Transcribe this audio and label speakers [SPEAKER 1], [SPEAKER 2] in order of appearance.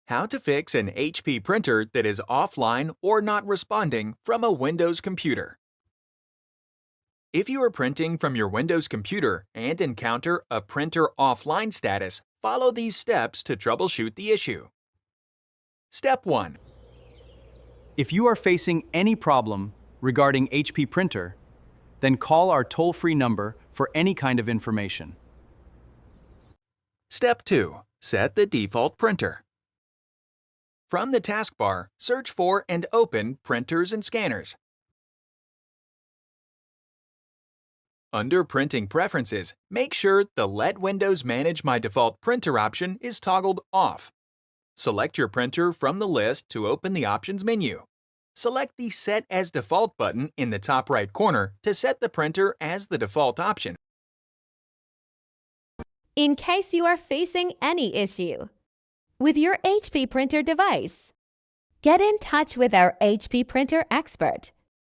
[SPEAKER 1] How to fix an HP printer that is offline or not responding from a Windows computer. If you are printing from your Windows computer and encounter a printer offline status, follow these steps to troubleshoot the issue. Step 1.
[SPEAKER 2] If you are facing any problem regarding HP printer, then call our toll-free number for any kind of information.
[SPEAKER 1] Step 2. Set the default printer. From the taskbar, search for and open Printers and Scanners. Under Printing Preferences, make sure the Let Windows Manage My Default Printer option is toggled off. Select your printer from the list to open the Options menu. Select the Set as Default button in the top right corner to set the printer as the default option.
[SPEAKER 3] In case you are facing any issue with your HP printer device, get in touch with our HP printer expert